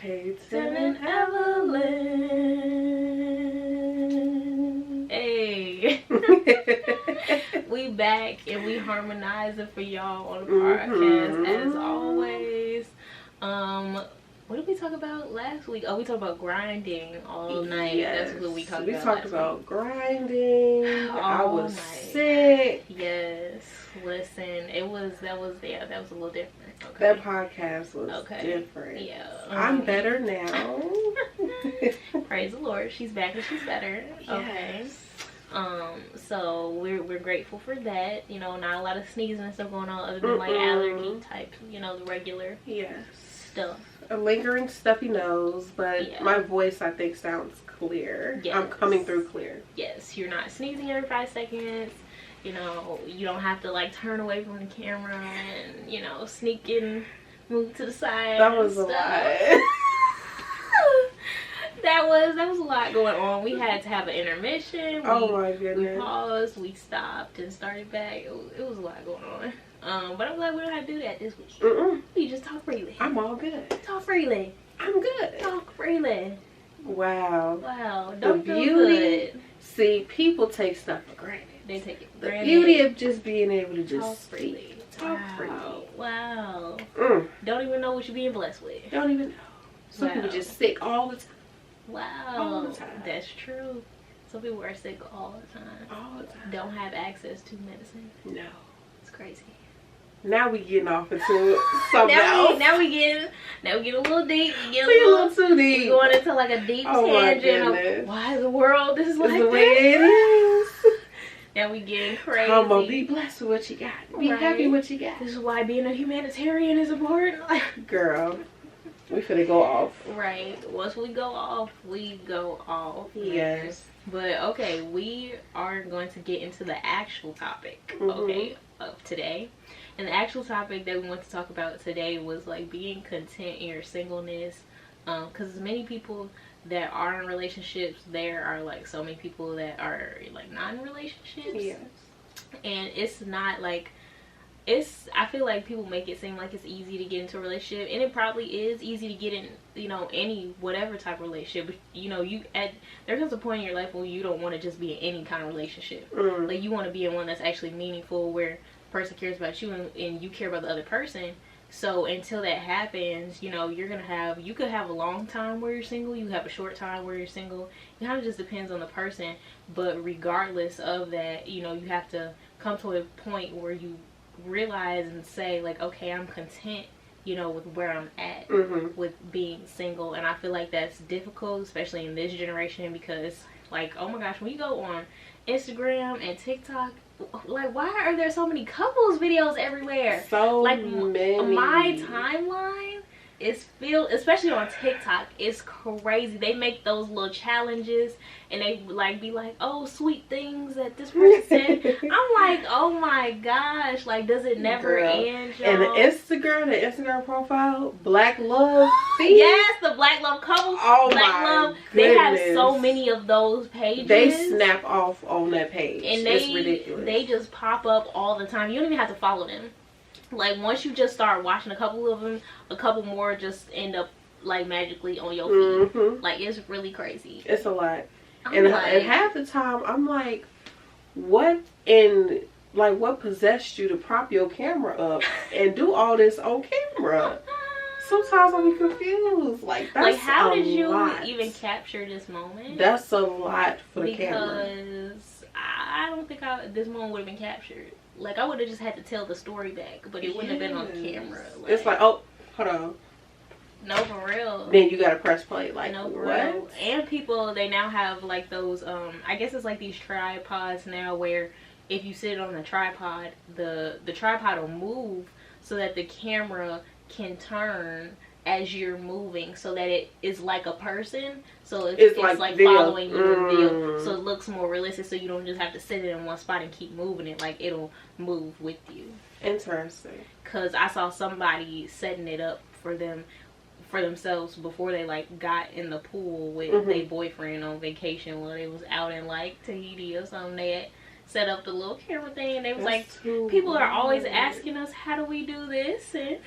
Paiton and Evelyn. Hey. We back and we harmonizing for y'all on the podcast as always. What did we talk about last week? Oh, we talked about grinding all night. Yes. That's what we talked about. We talked about grinding. All I was night. sick. Yes. Listen, that was a little different. Okay. That podcast was different. Yeah. I'm better now. Praise the Lord. She's back and she's better. Yes. Okay. So we're grateful for that. You know, not a lot of sneezing and stuff going on other than like allergy type, you know, the regular stuff. A lingering stuffy nose, but my voice I think sounds clear. Yes. I'm coming through clear. Yes, you're not sneezing every 5 seconds. You know, you don't have to like turn away from the camera and, you know, sneak in, move to the side. That was a lot. That was a lot going on. We had to have an intermission. Oh my goodness. We paused, we stopped and started back. It was a lot going on. But I'm glad we don't have to do that this week. We just talk freely. I'm all good. Talk freely. I'm good. Talk freely. Wow. Don't feel good. See, people take stuff for granted. They take it for the granted. beauty of just being able to just talk freely. Talk freely. Wow. Don't even know what you're being blessed with. Don't even know. Some people just sick all the time. Wow. All the time. That's true. Some people are sick all the time. All the time. Don't have access to medicine. No. It's crazy. Now we getting off into something else. Now we get a little deep. We a little too deep. We going into like a deep tangent of why the world is like the way it is. Now we getting crazy. Come on, be blessed with what you got. Be happy with what you got. This is why being a humanitarian is important. Girl, we finna go off. Right. Once we go off, we go off. Yes. But okay, we are going to get into the actual topic, of today. And the actual topic that we want to talk about today was like being content in your singleness. Because many people that are in relationships, there are like so many people that are like not in relationships. Yes. And it's not like, I feel like people make it seem like it's easy to get into a relationship, and it probably is easy to get in, you know, whatever type of relationship. But you know, there comes a point in your life where you don't want to just be in any kind of relationship. Like you want to be in one that's actually meaningful, where the person cares about you and you care about the other person. So until that happens, you know, you could have a long time where you're single, you have a short time where you're single. It kind of just depends on the person. But regardless of that, you know, you have to come to a point where you realize and say like, okay, I'm content, you know, with where I'm at with being single. And I feel like that's difficult, especially in this generation, because like, oh my gosh, when you go on Instagram and TikTok, like, why are there so many couples videos everywhere? So like many. My timeline is filled, especially on TikTok, it's crazy. They make those little challenges and they like be like, oh, sweet things that this person said. I'm like, oh my gosh, like, does it never end, y'all? And the Instagram profile, Black Love feed. Yes, the Black Love couple. Oh Black my Love. goodness. They have so many of those pages. They snap off on that page. And it's ridiculous. They just pop up all the time. You don't even have to follow them. Like, once you just start watching a couple of them, a couple more just end up like magically on your feed. Like, it's really crazy. It's a lot. And half the time I'm like, what possessed you to prop your camera up and do all this on camera? Sometimes I'm confused. Like, that's like, how did you even capture this moment? That's a lot for the camera. Because I don't think this moment would have been captured. Like, I would have just had to tell the story back, but it wouldn't have been on camera. Like, it's like, oh, hold on. No, for real. Then you gotta press play. Like, no, for what? real. And people, they now have like those, I guess it's like these tripods now where if you sit on the tripod, the tripod will move so that the camera can turn as you're moving, so that it is like a person. So it's like following you in video. So it looks more realistic, so you don't just have to sit it in one spot and keep moving it. Like, it'll move with you. Interesting. Because I saw somebody setting it up for themselves before they like got in the pool with their boyfriend on vacation while they was out in like Tahiti or something. They had set up the little camera thing, and they was like, people are always asking us, how do we do this? And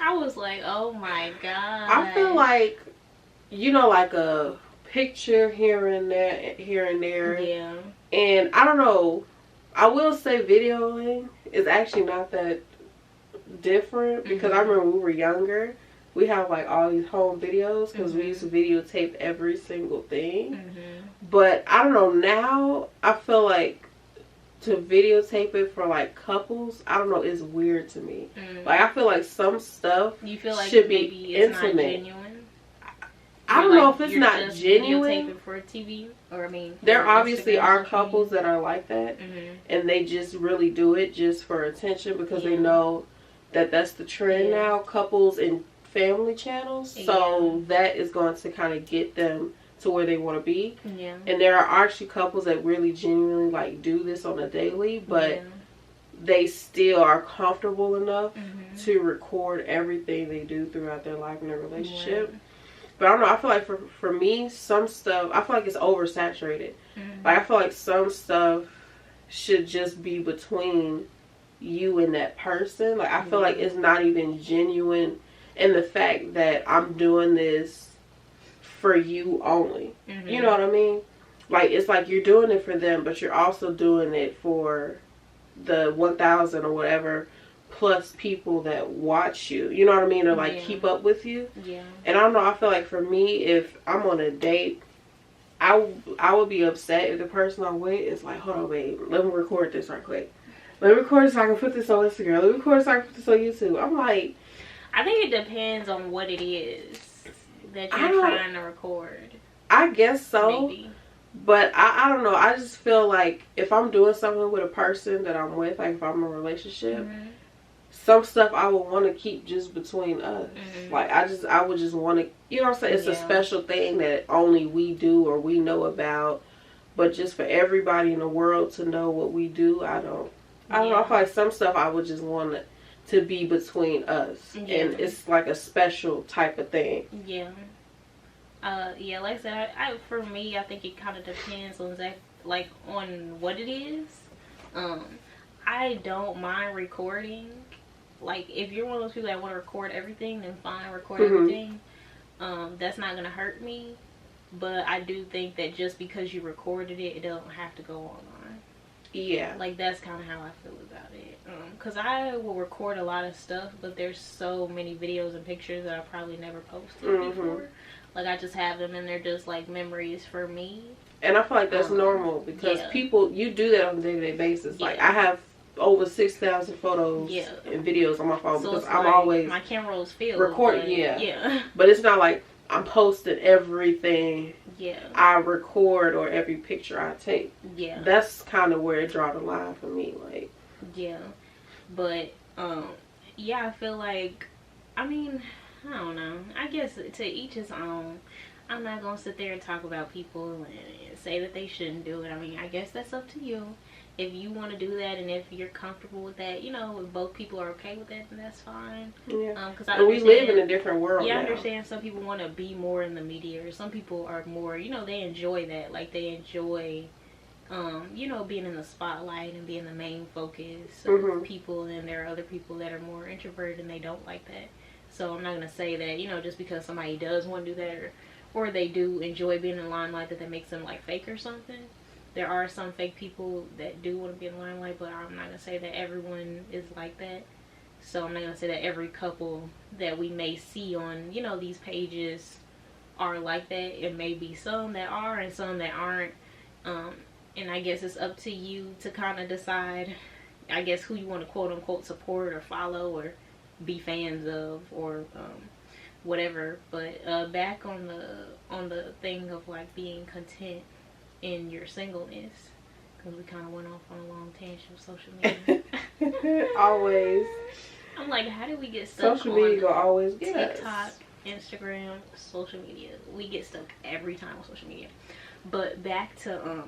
I was like, oh my god. I feel like, you know, like a picture here and there. Yeah. And I don't know. I will say videoing is actually not that different because I remember when we were younger, we have like all these home videos because we used to videotape every single thing. But I don't know, now I feel like to videotape it for like couples, I don't know, it's weird to me. Like I feel like some stuff you feel like should maybe be it's intimate. not genuine. I don't know if it's not just genuine. Videotaping for TV, or I mean, there obviously Instagram, are couples that are like that, and they just really do it just for attention because they know that that's the trend now. Couples and family channels, so that is going to kind of get them to where they want to be. And there are actually couples that really genuinely like do this on a daily, but they still are comfortable enough to record everything they do throughout their life and their relationship. But I don't know, I feel like for me, some stuff, I feel like it's oversaturated. Like I feel like some stuff should just be between you and that person. Like I feel like it's not even genuine in the fact that I'm doing this for you only. You know what I mean? Like it's like you're doing it for them, but you're also doing it for the 1,000 or whatever plus people that watch you, you know what I mean, or like keep up with you. And I don't know, I feel like for me, if I'm on a date, I would be upset if the person I'm with is like, hold on babe, let me record this right quick, let me record this so I can put this on Instagram, let me record this so I can put this on YouTube. I'm like, I think it depends on what it is that you're trying to record. I guess so. Maybe. But I don't know, I just feel like if I'm doing something with a person that I'm with, like if I'm in a relationship, some stuff I would want to keep just between us. Like I would just want to, you know what I'm saying? It's a special thing that only we do or we know about. But just for everybody in the world to know what we do, I don't know. I feel like some stuff I would just want to be between us. And it's like a special type of thing. Like I said, for me, I think it kind of depends on on what it is. I don't mind recording. Like, if you're one of those people that want to record everything, then fine, record everything. That's not going to hurt me. But I do think that just because you recorded it, it doesn't have to go online. Yeah. Like, that's kind of how I feel about it. Because I will record a lot of stuff, but there's so many videos and pictures that I probably never posted before. Like, I just have them and they're just, like, memories for me. And I feel like that's normal because people, you do that on a day-to-day basis. Like, I have over 6,000 photos and videos on my phone because I'm always my camera rolls filled. Recording, but it's not like I'm posting everything I record or every picture I take. That's kind of where it draw the line for me. Like, but I feel like, I mean, I don't know. I guess to each his own. I'm not gonna sit there and talk about people and say that they shouldn't do it. I mean, I guess that's up to you. If you want to do that and if you're comfortable with that, you know, if both people are okay with that, then that's fine. Because we live in a different world now. I understand some people want to be more in the media, or some people are more, you know, they enjoy that. Like, they enjoy, you know, being in the spotlight and being the main focus of people. And there are other people that are more introverted and they don't like that. So I'm not going to say that, you know, just because somebody does want to do that or they do enjoy being in the limelight, that makes them like fake or something. There are some fake people that do want to be in the limelight, but I'm not going to say that everyone is like that. So I'm not going to say that every couple that we may see on, you know, these pages are like that. It may be some that are and some that aren't. And I guess it's up to you to kind of decide, I guess, who you want to quote unquote support or follow or be fans of or whatever. But back on the thing of like being content in your singleness, because we kind of went off on a long tangent of social media. Always. I'm like, how did we get stuck social media will always get TikTok, us. Instagram, social media? We get stuck every time with social media. But back to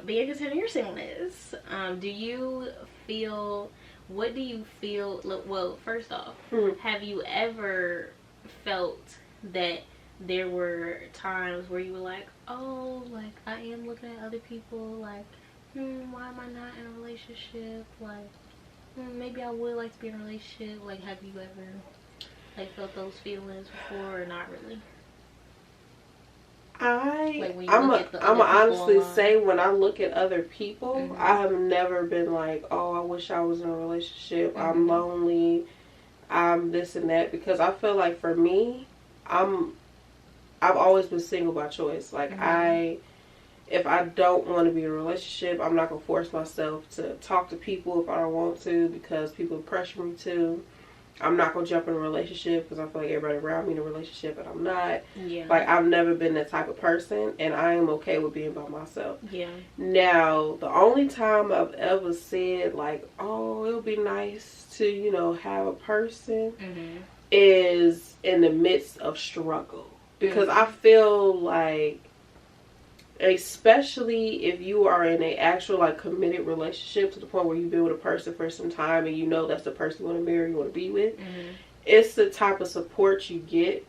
being content in your singleness. What do you feel, well, first off, have you ever felt that there were times where you were like, oh, like, I am looking at other people, like, why am I not in a relationship, like, maybe I would like to be in a relationship. Like, have you ever like felt those feelings before, or not really? I'm honestly say when I look at other people, I have never been like, oh, I wish I was in a relationship. I'm lonely. I'm this and that, because I feel like for me, I've always been single by choice. Like if I don't want to be in a relationship, I'm not gonna force myself to talk to people if I don't want to, because people pressure me to. I'm not gonna jump in a relationship because I feel like everybody around me in a relationship and I'm not. Yeah. Like, I've never been that type of person, and I am okay with being by myself. Yeah. Now, the only time I've ever said like, oh, it would be nice to, you know, have a person is in the midst of struggle. Because I feel like, especially if you are in a actual like committed relationship to the point where you've been with a person for some time and you know that's the person you want to marry, you want to be with, it's the type of support you get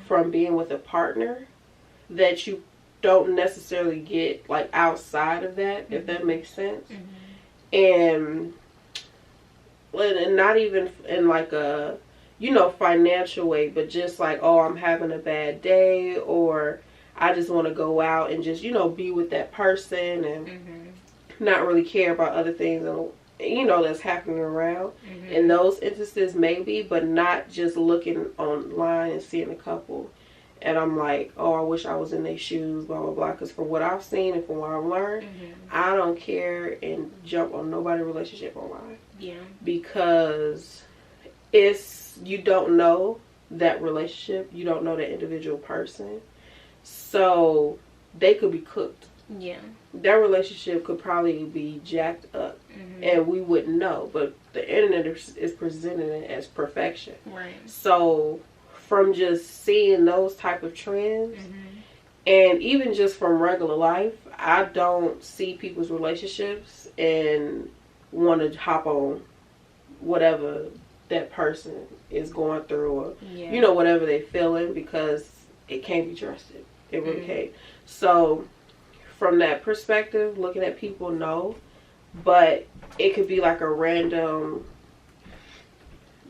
from being with a partner that you don't necessarily get like outside of that, if that makes sense. And not even in like a, you know, financial way, but just like, oh, I'm having a bad day, or I just want to go out and just, you know, be with that person and not really care about other things, and, you know, that's happening around. In those instances, maybe, but not just looking online and seeing a couple. And I'm like, oh, I wish I was in their shoes, blah, blah, blah. Because from what I've seen and from what I've learned, I don't care and jump on nobody's relationship online. Yeah. Because you don't know that relationship. You don't know that individual person. So they could be cooked. Yeah. Their relationship could probably be jacked up, and we wouldn't know. But the internet is presenting it as perfection. Right. So from just seeing those type of trends, and even just from regular life, I don't see people's relationships and want to hop on whatever that person is going through, or you know, whatever they're feeling, because it can't be trusted. It really can't. So from that perspective, looking at people, no. But it could be like a random,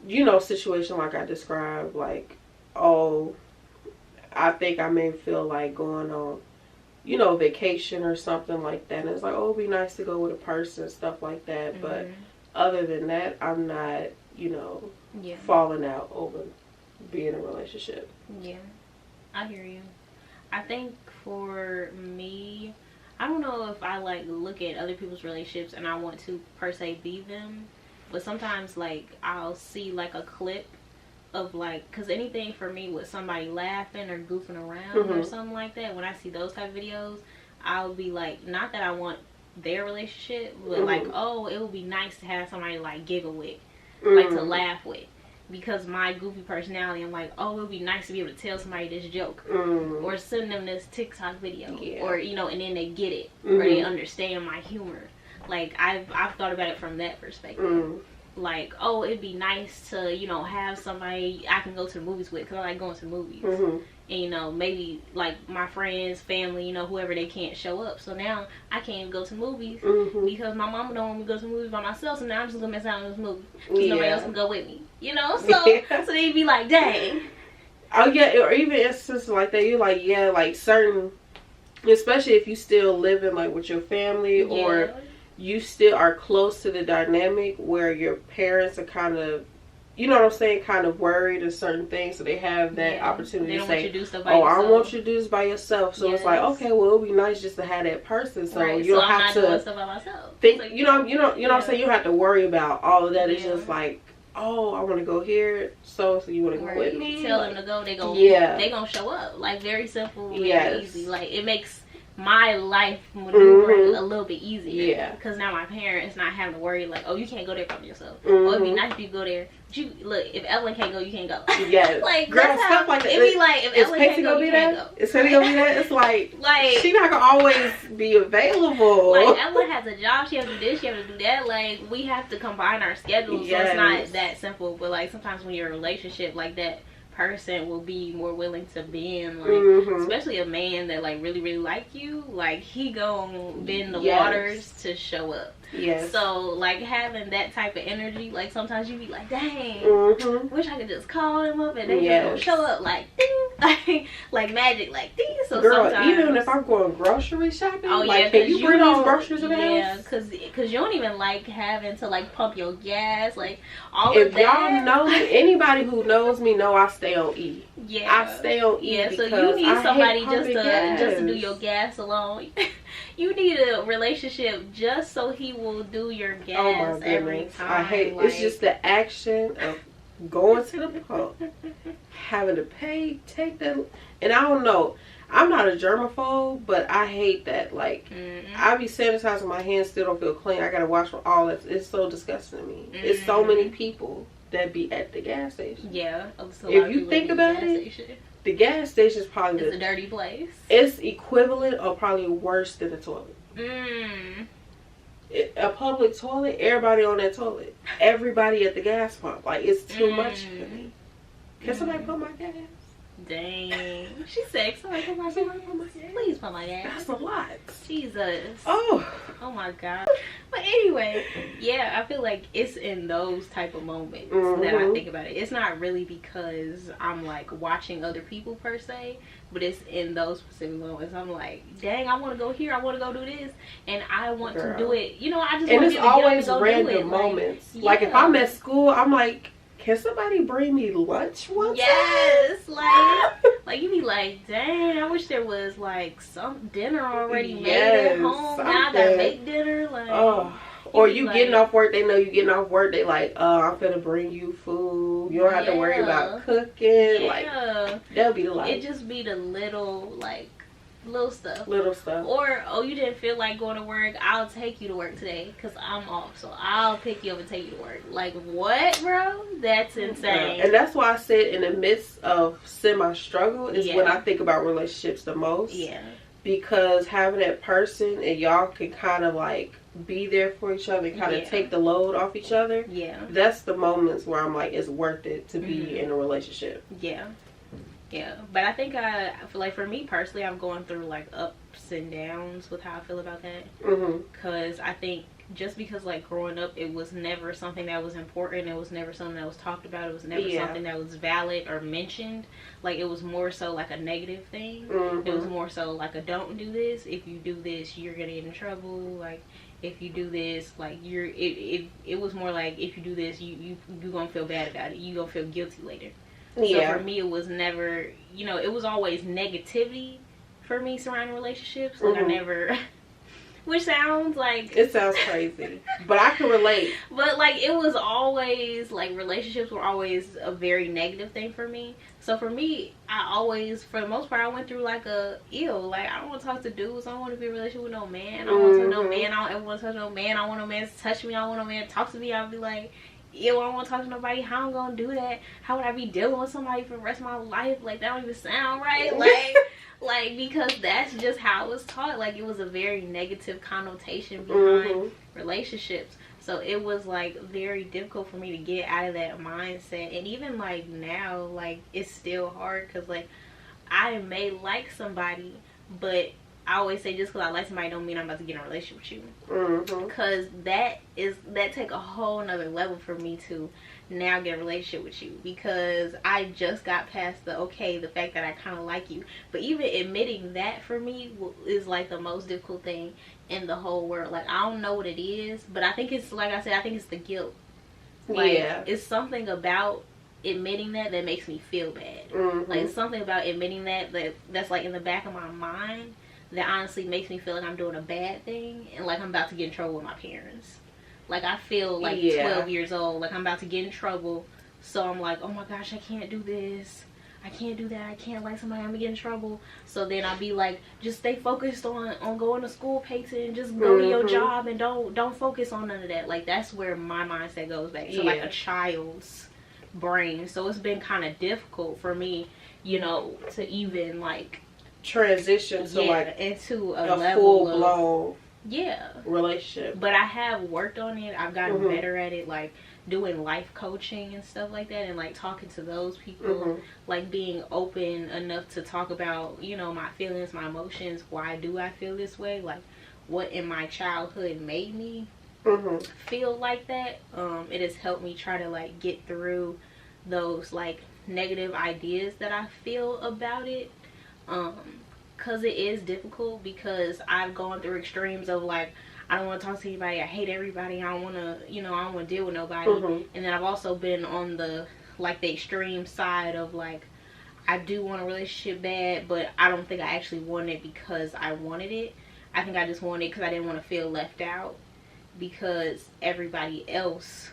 you know, situation like I described. Like, oh, I think I may feel like going on, you know, vacation or something like that. And it's like, oh, it'd be nice to go with a person, stuff like that. But other than that, I'm not, you know, falling out over being in a relationship. Yeah, I hear you. I think for me, I don't know if I like look at other people's relationships and I want to per se be them, but sometimes like I'll see like a clip of like, because anything for me with somebody laughing or goofing around or something like that, when I see those type of videos, I'll be like, not that I want their relationship, but like, oh, it would be nice to have somebody to like giggle with, like to laugh with. Because my goofy personality, I'm like, oh, it would be nice to be able to tell somebody this joke, or send them this TikTok video, or, you know, and then they get it, or they understand my humor. Like, I've thought about it from that perspective. Like, oh, it'd be nice to, you know, have somebody I can go to the movies with, because I like going to the movies. And, you know, maybe, like, my friends, family, you know, whoever, they can't show up. So now I can't go to movies because my mama don't want me to go to the movies by myself. So now I'm just going to miss out on this movie because nobody else can go with me. You know? So so they'd be like, dang. Oh, yeah. Or even instances like that, you're like, yeah, like certain, especially if you still living, like, with your family or you still are close to the dynamic where your parents are kind of, you know what I'm saying, kind of worried of certain things, so they have that opportunity to say, oh, I don't want you to do this by yourself. So it's like, okay, well, it would be nice just to have that person, so you don't have to doing stuff by myself. Think, you know what I'm saying, you don't have to worry about all of that. It's just like, oh, I want to go here, so you want to go with me? Tell them to go, they gonna show up. Like, very simple, very easy. Like, it makes my life maneuvering a little bit easier, because now my parents not having to worry like, oh, you can't go there by yourself. Oh, it'd be nice if you go there, but you look, if Evelyn can't go, you can't go. Like, girl, stuff like that. It'd be like, if Evelyn can't go, you can't go. Is Paiton gonna be that? It's like she not gonna always be available. Like, Evelyn has a job, she has to do this, she has to do that. Like, we have to combine our schedules. So it's not that simple. But like, sometimes when you're in a relationship like that person will be more willing to bend, like, especially a man that, like, really, really like you, like, he gonna bend the waters to show up. Yes. So, like, having that type of energy, like, sometimes you be like, dang, wish I could just call him up and they just gonna show up, like, ding, like magic, like, ding. So girl, sometimes, even if I'm going grocery shopping, oh, like, yeah, can you bring those groceries to the house? Yeah, because you don't even like having to, like, pump your gas, like, all if of that. y'all know, anybody who knows me know I stay on E. Yeah. I stay on E. Yeah, so you need somebody just to do your gas alone. You need a relationship just so he will do your gas every time. I hate it's just the action of going to the pump, having to pay, take the, and I don't know. I'm not a germaphobe, but I hate that. Like, I be sanitizing my hands, still don't feel clean. I gotta wash all that. It's so disgusting to me. It's so many people that be at the gas station. Yeah. If you think about it, the gas station is probably it's a dirty place. It's equivalent or probably worse than a toilet. A public toilet, everybody on that toilet. Everybody at the gas pump. Like, it's too much for me. Can somebody pump my gas? Dang. She said, somebody pump my gas. Please pump my gas. That's a lot. Jesus. Oh my God. But anyway, yeah, I feel like it's in those type of moments that I think about it. It's not really because I'm, like, watching other people per se, but it's in those specific moments. I'm like, dang, I want to go here, I want to go do this, and I want to do it. You know, I just want to get up and go random do it. moments. Like, if I'm at school, I'm like, can somebody bring me lunch one time? Yes, like you be like, dang, I wish there was, like, some dinner already made at home. Now I gotta make dinner. Like, or you getting off work, they know you getting off work. They like, I'm finna bring you food. You don't have to worry about cooking. Like, that'll be the life. It just be the little, like, little stuff. Or, you didn't feel like going to work, I'll take you to work today because I'm off, so I'll pick you up and take you to work. Like, what, bro? That's insane. And that's why I said in the midst of semi-struggle is when I think about relationships the most. Yeah. Because having that person and y'all can kind of, like, be there for each other and kind of take the load off each other. Yeah. That's the moments where I'm like, it's worth it to be in a relationship. Yeah. Yeah, but I think I feel like for me personally, I'm going through, like, ups and downs with how I feel about that. Because I think just because, like, growing up, it was never something that was important. It was never something that was talked about. It was never something that was valid or mentioned. Like, it was more so like a negative thing. It was more so like a don't do this. If you do this, you're going to get in trouble. Like, if you do this, like, it was more like, if you do this, you're going to feel bad about it. You're going to feel guilty later. So for me, it was never, you know, it was always negativity for me surrounding relationships. Like, I never, which sounds like, it sounds crazy, but I can relate. But, like, it was always, like, relationships were always a very negative thing for me. So for me, I always, for the most part, I went through, like, like, I don't want to talk to dudes. I don't want to be in a relationship with no man. I don't want to talk to no man. I don't ever want to talk to no man. I don't want no man to touch me. I don't want no man to talk to me. I'll be like, I don't want to talk to nobody. How I'm gonna do that? How would I be dealing with somebody for the rest of my life? Like, that don't even sound right. Like, because that's just how it was taught. Like, it was a very negative connotation behind relationships. So it was, like, very difficult for me to get out of that mindset. And even, like, now, like, it's still hard because, like, I may like somebody, but I always say just because I like somebody don't mean I'm about to get in a relationship with you. Because that take a whole nother level for me to now get a relationship with you. Because I just got past the fact that I kind of like you. But even admitting that for me is, like, the most difficult thing in the whole world. Like, I don't know what it is, but I think it's, like I said, I think it's the guilt. Like, it's something about admitting that makes me feel bad. Like, it's something about admitting that's, like, in the back of my mind that honestly makes me feel like I'm doing a bad thing and like I'm about to get in trouble with my parents. Like, I feel like 12 years old, like I'm about to get in trouble. So I'm like, oh my gosh, I can't do this. I can't do that. I can't like somebody. I'm gonna get in trouble. So then I'll be like, just stay focused on going to school, Paiton. Just go to your job and don't focus on none of that. Like, that's where my mindset goes back to like a child's brain. So it's been kind of difficult for me, you know, to even like transition to like into a full blown relationship. But I have worked on it. I've gotten better at it, like doing life coaching and stuff like that, and like talking to those people, like being open enough to talk about, you know, my feelings, my emotions. Why do I feel this way? Like, what in my childhood made me feel like that. It has helped me try to like get through those like negative ideas that I feel about it, because it is difficult, because I've gone through extremes of like, I don't want to talk to anybody, I hate everybody, I don't want to, you know, I don't want to deal with nobody. And then I've also been on the like the extreme side of like, I do want a relationship bad, but I don't think I actually wanted it because I wanted it. I think I just wanted it because I didn't want to feel left out, because everybody else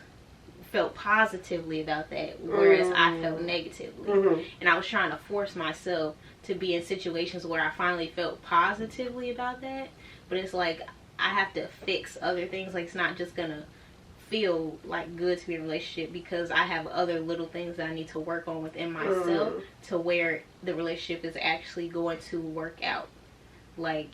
felt positively about that, whereas I felt negatively. And I was trying to force myself to be in situations where I finally felt positively about that. But it's like, I have to fix other things. Like, it's not just gonna feel like good to be in a relationship, because I have other little things that I need to work on within myself to where the relationship is actually going to work out. Like,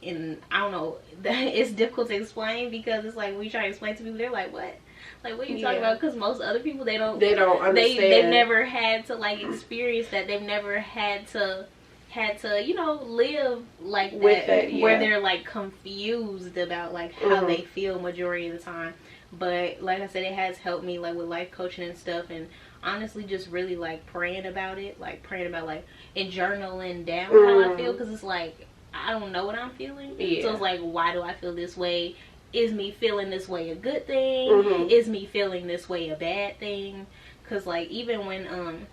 and I don't know, it's difficult to explain, because it's like when you try to explain to people, they're like, what? Like, what are you talking about? Because most other people, they don't understand. They've never had to like experience that. They've never had to you know, live like that, where they're like confused about like how they feel majority of the time. But like I said, it has helped me like with life coaching and stuff, and honestly just really like praying about it, like and journaling down how I feel, because it's like, I don't know what I'm feeling. So it's like, why do I feel this way? Is me feeling this way a good thing? Is me feeling this way a bad thing? Because like, even when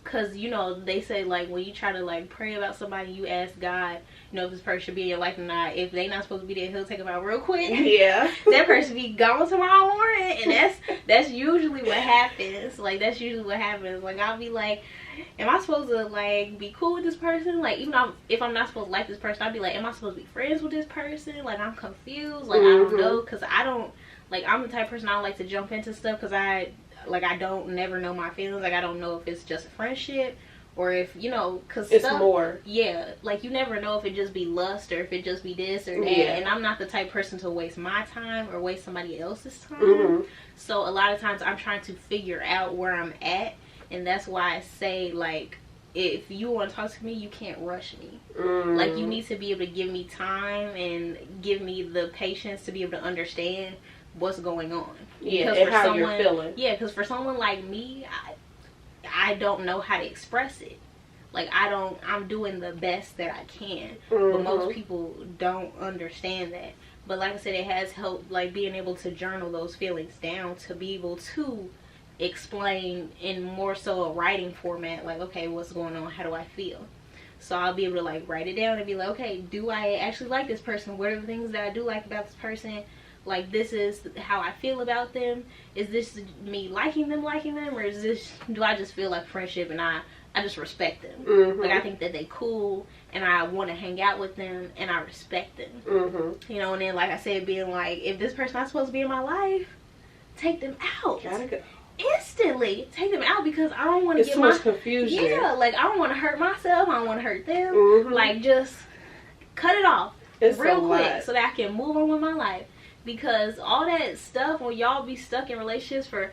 because, you know, they say like, when you try to like pray about somebody, you ask God, you know, if this person should be in your life or not. If they not supposed to be there, he'll take them out real quick. That person be gone tomorrow morning. And that's usually what happens. Like, that's usually what happens. Like, I'll be like, am I supposed to like be cool with this person? Like, even if I'm not supposed to like this person, I'll be like, am I supposed to be friends with this person? Like, I'm confused. Like, I don't know, because I don't, like, I'm the type of person, I don't like to jump into stuff, because I don't never know my feelings. Like, I don't know if it's just a friendship, or if, you know, because it's more. Like, you never know if it just be lust, or if it just be this or that. And I'm not the type of person to waste my time or waste somebody else's time. So a lot of times I'm trying to figure out where I'm at, and that's why I say, like, if you want to talk to me, you can't rush me. Like, you need to be able to give me time and give me the patience to be able to understand what's going on. And how you're feeling. Because for someone like me, I don't know how to express it. Like, I'm doing the best that I can. But most people don't understand that. But like I said, it has helped, like, being able to journal those feelings down, to be able to explain in more so a writing format, like, okay, what's going on, how do I feel? So I'll be able to like write it down and be like, okay, do I actually like this person? What are the things that I do like about this person? Like, this is how I feel about them. Is this me liking them, or is this, do I just feel like friendship and I just respect them? Like, I think that they cool and I want to hang out with them and I respect them. You know, and then like I said, being like, if this person not supposed to be in my life, take them out. Gotta go. Instantly take them out, because I don't want to get too much confusion. Like, I don't want to hurt myself, I don't want to hurt them. Like, just cut it off real quick so that I can move on with my life. Because all that stuff, when y'all be stuck in relationships for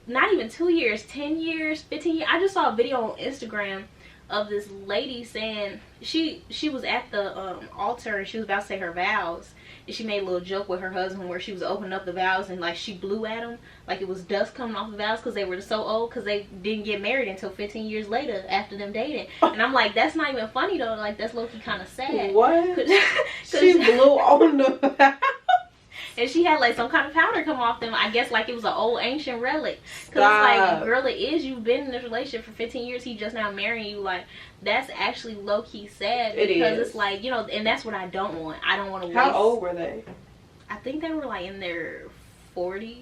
not even 2 years, 10 years, 15 years. I just saw a video on Instagram of this lady saying she was at the altar and she was about to say her vows, and she made a little joke with her husband where she was opening up the vows and like she blew at him like it was dust coming off the vows, because they were so old, because they didn't get married until 15 years later after them dating. And I'm like, that's not even funny though. Like, that's low-key kind of sad. What? She blew on the vows. And she had like some kind of powder come off them. I guess like it was an old ancient relic. Because it's like, girl, it is. You've been in this relationship for 15 years. He just now marrying you. Like, that's actually low-key sad. Because it's like, you know, and that's what I don't want. I don't want to waste. How old were they? I think they were like in their 40s,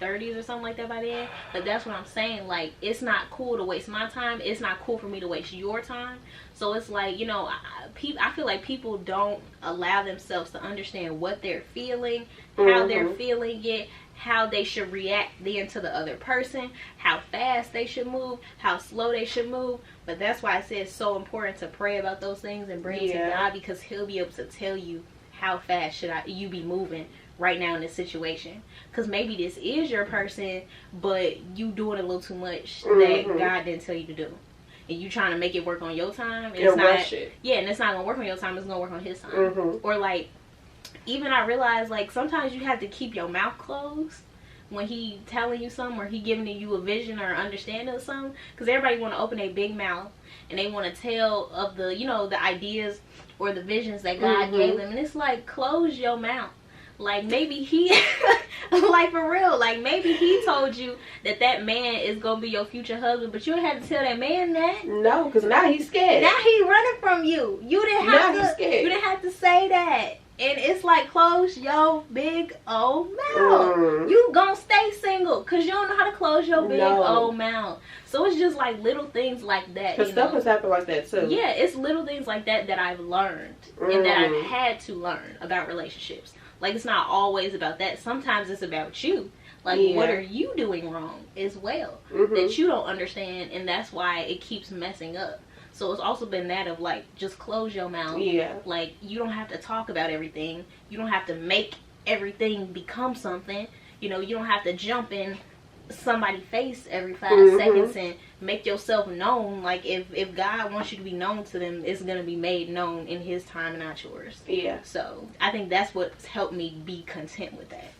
30s or something like that by then. But that's what I'm saying. Like, it's not cool to waste my time. It's not cool for me to waste your time. So it's like, you know, I feel like people don't allow themselves to understand what they're feeling, how they're feeling it, how they should react then to the other person, how fast they should move, how slow they should move. But that's why I say it's so important to pray about those things and bring it to God, because he'll be able to tell you how fast should you be moving right now in this situation? Because maybe this is your person, but you doing a little too much that God didn't tell you to do. And you trying to make it work on your time. And it's not, yeah, and it's not going to work on your time. It's going to work on his time. Or, like, even I realize, like, sometimes you have to keep your mouth closed when he telling you something or he giving you a vision or understanding of something. Because everybody want to open their big mouth and they want to tell of the, you know, the ideas or the visions that God gave them. And it's like, close your mouth. Like, maybe he, like, for real, like, maybe he told you that man is going to be your future husband, but you didn't have to tell that man that. No, because now he's scared. Now he running from you. You didn't have now he's scared. You didn't have to say that. And it's like, close your big old mouth. You gonna stay single because you don't know how to close your big old mouth. So it's just like little things like that. Because stuff has happened like that too. Yeah, it's little things like that that I've learned and that I've had to learn about relationships. Like, it's not always about that. Sometimes it's about you. Like, what are you doing wrong as well that you don't understand, and that's why it keeps messing up. So it's also been that of, like, just close your mouth. Yeah. Like, you don't have to talk about everything. You don't have to make everything become something. You know, you don't have to jump in somebody's face every 5 seconds and make yourself known. Like, if God wants you to be known to them, it's going to be made known in his time and not yours. Yeah. So I think that's what's helped me be content with that.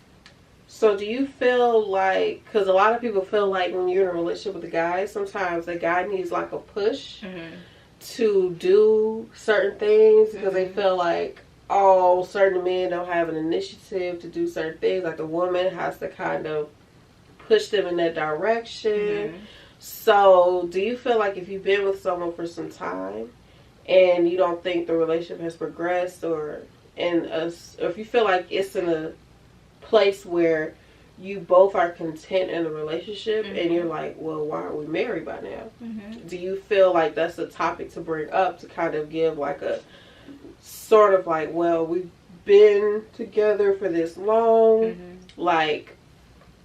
So do you feel like, because a lot of people feel like when you're in a relationship with a guy, sometimes the guy needs like a push to do certain things because they feel like, oh, certain men don't have an initiative to do certain things. Like, the woman has to kind of push them in that direction. So do you feel like if you've been with someone for some time and you don't think the relationship has progressed, or if you feel like it's in a place where you both are content in the relationship and you're like, well, why aren't we married by now? Do you feel like that's a topic to bring up to kind of give like a sort of like, well, we've been together for this long, like,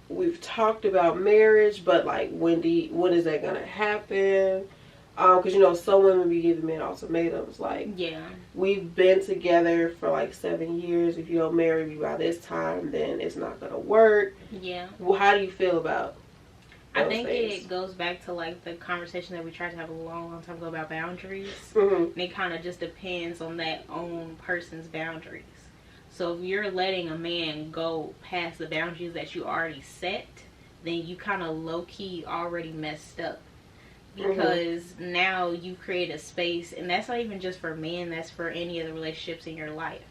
we've talked about marriage, but like, when is that gonna happen? Because, you know, some women be giving men ultimatums like, we've been together for like 7 years. If you don't marry me by this time, then it's not gonna work. Well, how do you feel about those things? It goes back to like the conversation that we tried to have a long time ago about boundaries. And it kind of just depends on that own person's boundaries. So if you're letting a man go past the boundaries that you already set, then you kind of low-key already messed up. Because now you create a space, and that's not even just for men, that's for any of the relationships in your life.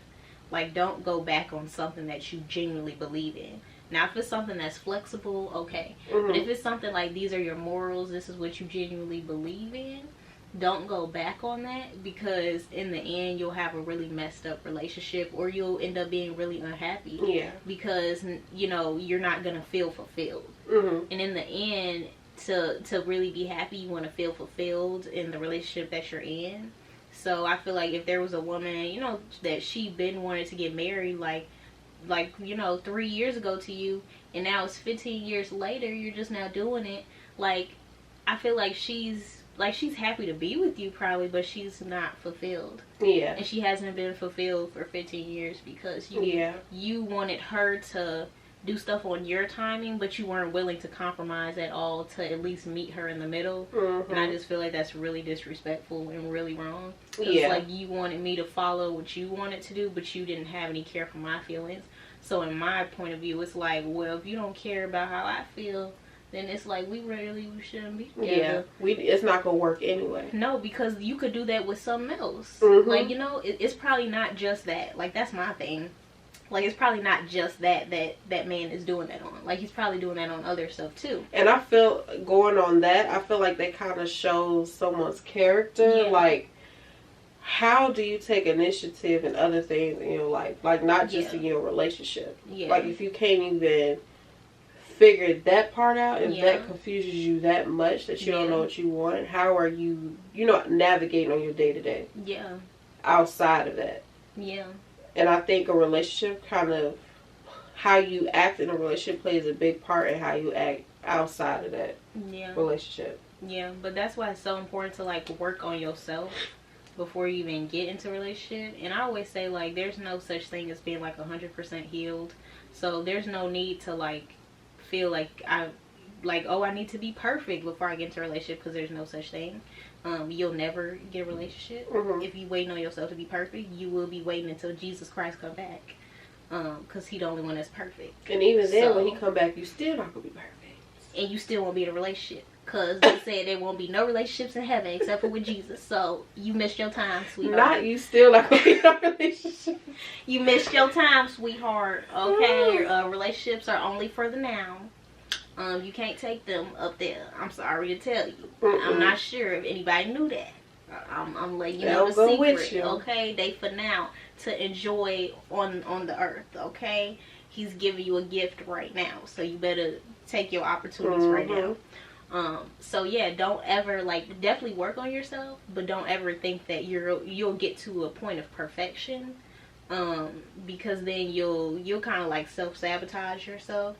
Like, don't go back on something that you genuinely believe in. Now, if it's something that's flexible, okay. But if it's something like, these are your morals, this is what you genuinely believe in, don't go back on that, because in the end you'll have a really messed up relationship, or you'll end up being really unhappy because, you know, you're not gonna feel fulfilled. And in the end, to really be happy, you want to feel fulfilled in the relationship that you're in. So I feel like if there was a woman, you know, that she been wanted to get married like you know, 3 years ago to you, and now it's 15 years later, you're just now doing it, like, I feel like she's happy to be with you probably, but she's not fulfilled. And she hasn't been fulfilled for 15 years because you wanted her to do stuff on your timing, but you weren't willing to compromise at all to at least meet her in the middle. And I just feel like that's really disrespectful and really wrong. It's like, you wanted me to follow what you wanted to do, but you didn't have any care for my feelings. So in my point of view, it's like, well, if you don't care about how I feel, then it's like, we shouldn't be together. It's not gonna work anyway. No, because you could do that with something else. Like, you know, it's probably not just that. Like, that's my thing. Like, it's probably not just that man is doing that on. Like, he's probably doing that on other stuff too. And I feel, going on that, I feel like that kind of shows someone's character. Like, how do you take initiative in other things in your life? Like, not just in your relationship. Like, if you can't even figure that part out, and that confuses you that much that you don't know what you want, how are you, you know, navigating on your day-to-day? Outside of that. And I think a relationship, kind of how you act in a relationship, plays a big part in how you act outside of that relationship. But that's why it's so important to, like, work on yourself. before you even get into a relationship. And I always say, like, there's no such thing as being like 100% healed. So there's no need to like feel like I need to be perfect before I get into a relationship, because there's no such thing. You'll never get a relationship if you waiting on yourself to be perfect. You will be waiting until Jesus Christ come back, because he the only one that's perfect. And even then, when he come back, you still not gonna be perfect, and you still won't be in a relationship, because they said there won't be no relationships in heaven except for with Jesus. So you missed your time, sweetheart. Not you still not gonna be in a relationship. You missed your time, sweetheart. Okay, relationships are only for the now. You can't take them up there. I'm sorry to tell you. I'm not sure if anybody knew that. I'm letting you know the secret. Okay, they for now to enjoy on the earth. Okay, he's giving you a gift right now, so you better take your opportunities right now. So yeah, don't ever, like, definitely work on yourself, but don't ever think that you'll get to a point of perfection, because then you'll kind of like self-sabotage yourself.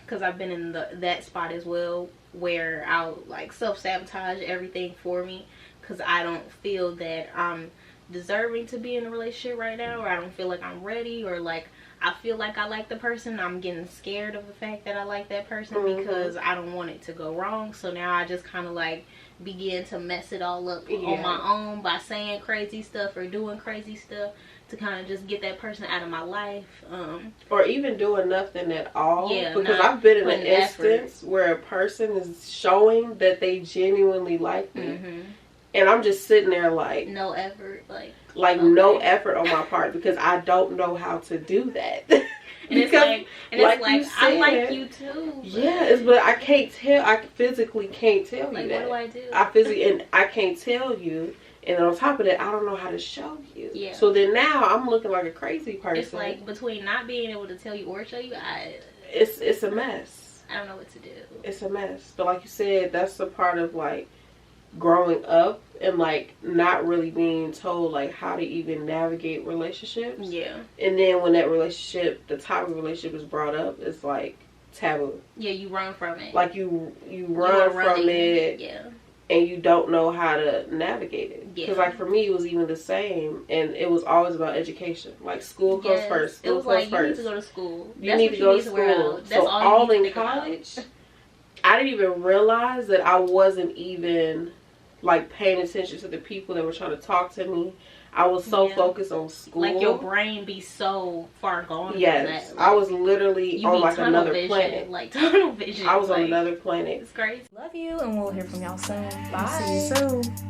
Because I've been in that spot as well, where I'll like self-sabotage everything for me, because I don't feel that I'm deserving to be in a relationship right now, or I don't feel like I'm ready, or like I feel like I like the person. I'm getting scared of the fact that I like that person, because I don't want it to go wrong. So now I just kind of like begin to mess it all up on my own by saying crazy stuff or doing crazy stuff to kind of just get that person out of my life, or even doing nothing at all. Because I've been in an instance where a person is showing that they genuinely like me, and I'm just sitting there like no effort, no effort on my part, because I don't know how to do that. Because, it's like I like you too. Yes, but I can't tell. I physically can't tell you that. What do I do? I physically, and I can't tell you. And on top of that, I don't know how to show you. Yeah. So then now I'm looking like a crazy person. It's like between not being able to tell you or show you, it's a mess. I don't know what to do. It's a mess. But like you said, that's the part of like growing up and like not really being told like how to even navigate relationships. Yeah. And then when that relationship, the topic of relationship is brought up, it's like taboo. Yeah, you run from it. Like you run from it. Yeah. And you don't know how to navigate it. Because, like, for me, it was even the same. And it was always about education. Like, school comes first. School comes first. You need to go to school. You need to go to school. So, all in college, I didn't even realize that I wasn't even, like, paying attention to the people that were trying to talk to me. I was so focused on school. Like, your brain be so far gone. Yes. That, like, I was literally on, like, another planet. Like, tunnel vision. I was on another planet. It's crazy. Love you, and we'll hear from y'all soon. Bye. See you soon.